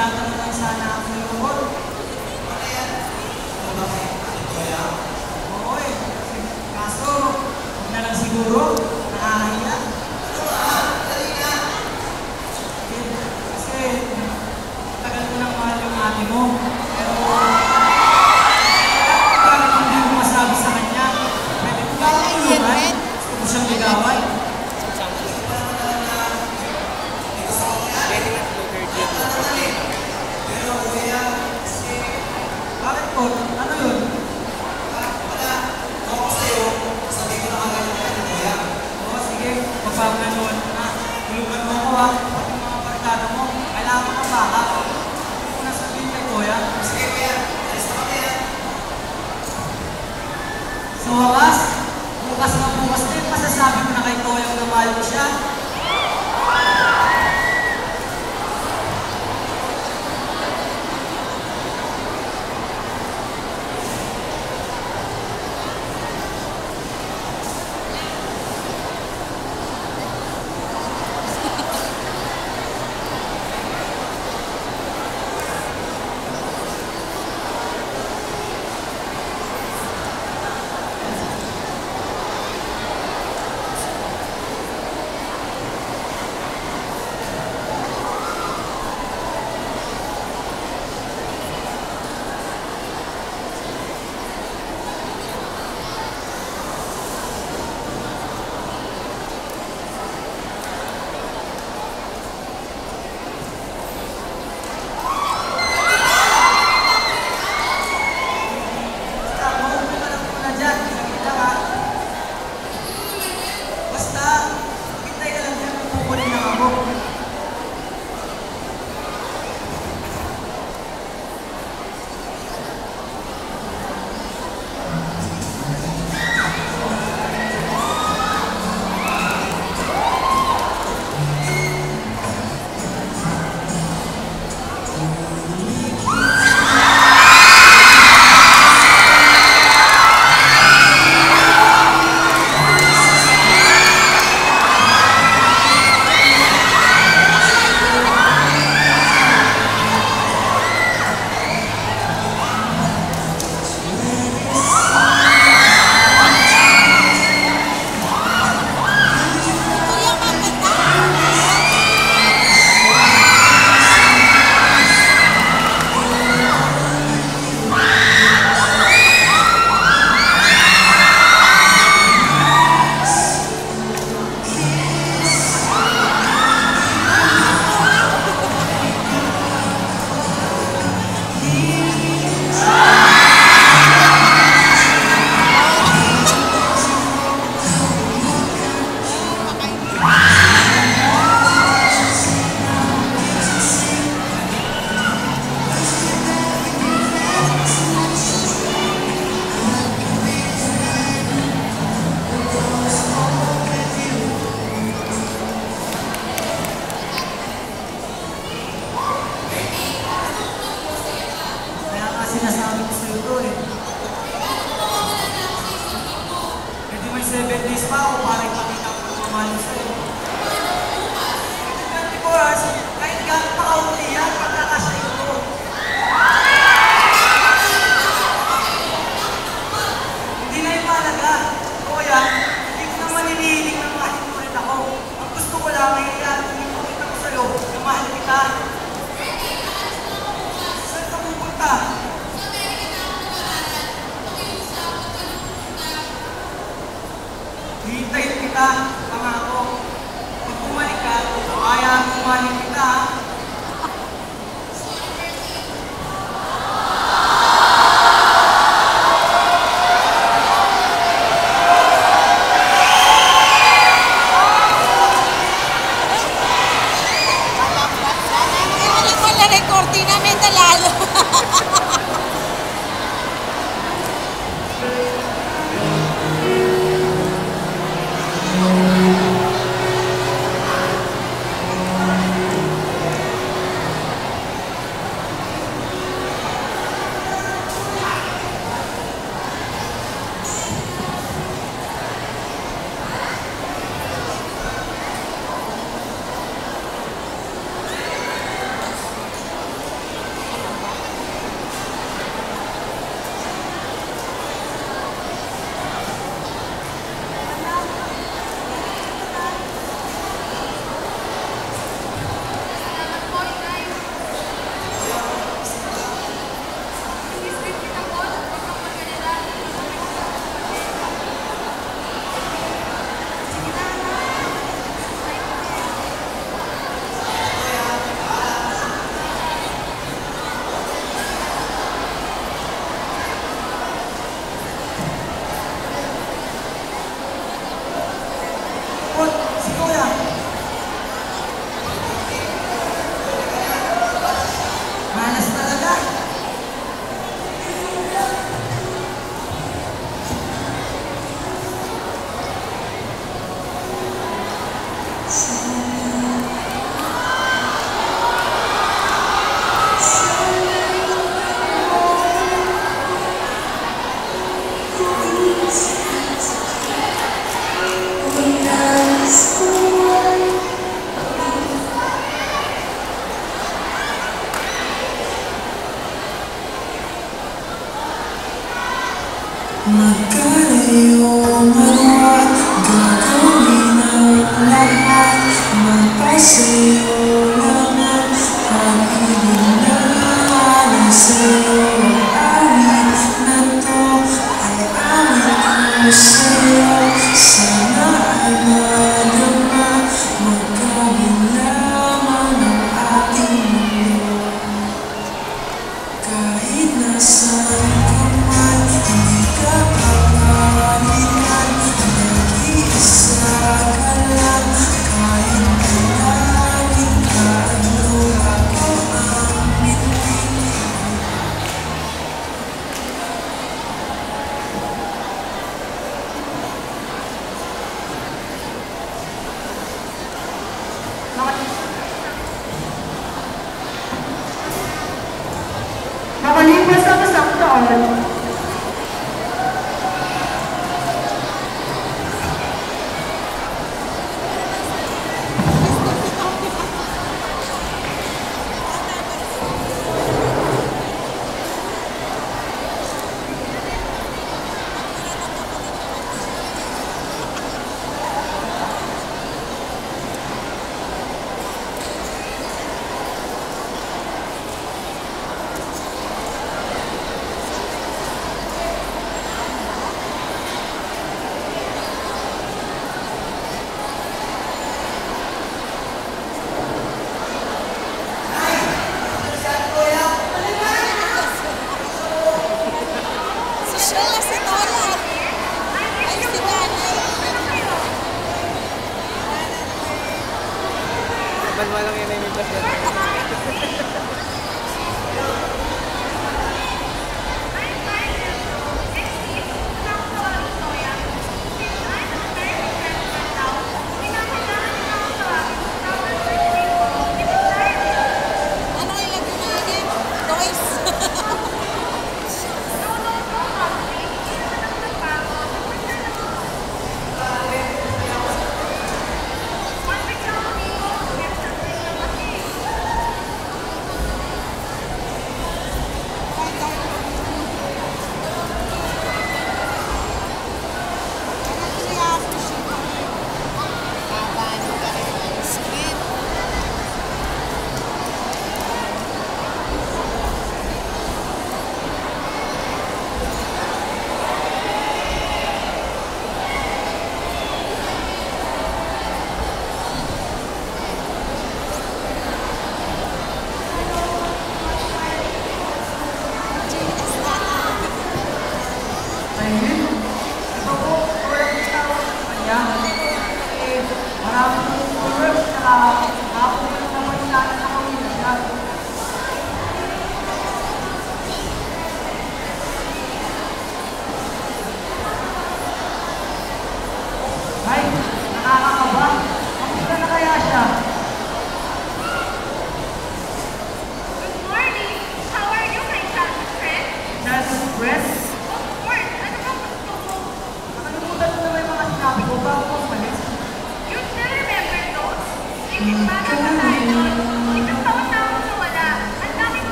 Tatanong lang sana ako ng lungkot. Ano yan? Ano ba kayo? Kuya? Oo eh. Kaso, huwag na lang siguro. Nakahiya. Ano ba? Dali na. Kasi, tagal ko nang mahal yung ate mo. Pero, parang hindi mo masabi sa kanya. Pwede ko ba ang tulungan? Gusto ko siyang ligawan. Bakit po? Ano yun? Wala. Ako sa'yo, sabi ko na agad na kayo, kuya. Oo, sige. Magpapanood ko na. Tulungan mo ako ha. Pati mga barkada mo. Kailangan ko ng baka. Hindi ko na sabihin kay kuya. Sige, kuya. Alis na kami yan. Sa wakas, bukas na bukas din, masasabi ko na kay kuya na mahal ko siya. Sinasabi ko sa'yo to eh. Pwede may 7 days pa ako para ipakita ko ng mamali sa'yo. 24 hours, kahit gano'n pa kaunti yan, pagkakasa'yo to. Hindi na yung mahalaga. Kuya, hindi ko naman inihiling na mahal ulit ako. Ang gusto ko lang ay ipakita ko sa'yo na mahal kita. Saan ka pupunta? Hintayin kita, pangako. Pag bumalik ka, kaya bumalik kita. Recording namin na lalo. Magkalayo man at gagawin ang lahat. Magpasayo lang ang pag-ibig na alam sa'yo. Awit na to ay awit ko sa'yo. Sana ay madama, magkawin lamang ang ating mundo. Kahit nasaan ka man, hindi ka papalitan. Nag-iisa ka lang, kahit palaging tayo ako ang pinipili. Makalipas ang isang taon,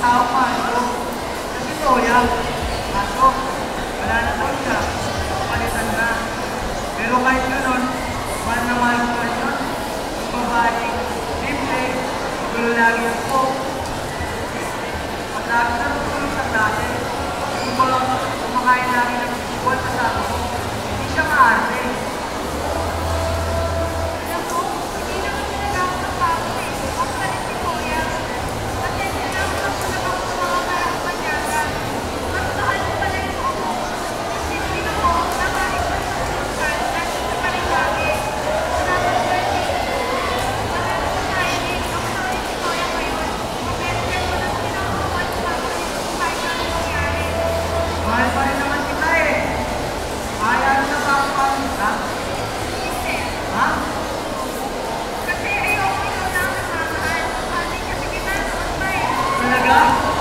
taong maso. Kasi Toya, aso, wala na daw siya. Palitan na. Pero kahit gano'n, mahal na mahal ko rin yun. Yung babae, simple, gulo lagi ako. At lagi na tutulong sa klase. Yung mga kumakain lagi ng football kasama ko. Hindi siya maarte. Alam mo, hindi naman talaga ako napagod eh. Ako pa rin si Kuya. Pasensya na ako sa mga parang panyaga. Mas mahal ko pala yung ako. Hindi ako na kahit pa sa sultan at sa paligagi. Salamat birthday. Mahal ko tayo eh. Ako na rin si Kuya ngayon. Pag-best ko lang sinukuhan sa mga kahit anong mangyari. Mahal pa rin naman kita eh. Ayaw na ba ako pamita? Hindi. Ha? Kasi ayoko ikaw na ang mamahal. Kasi kita naman pa eh. Talaga?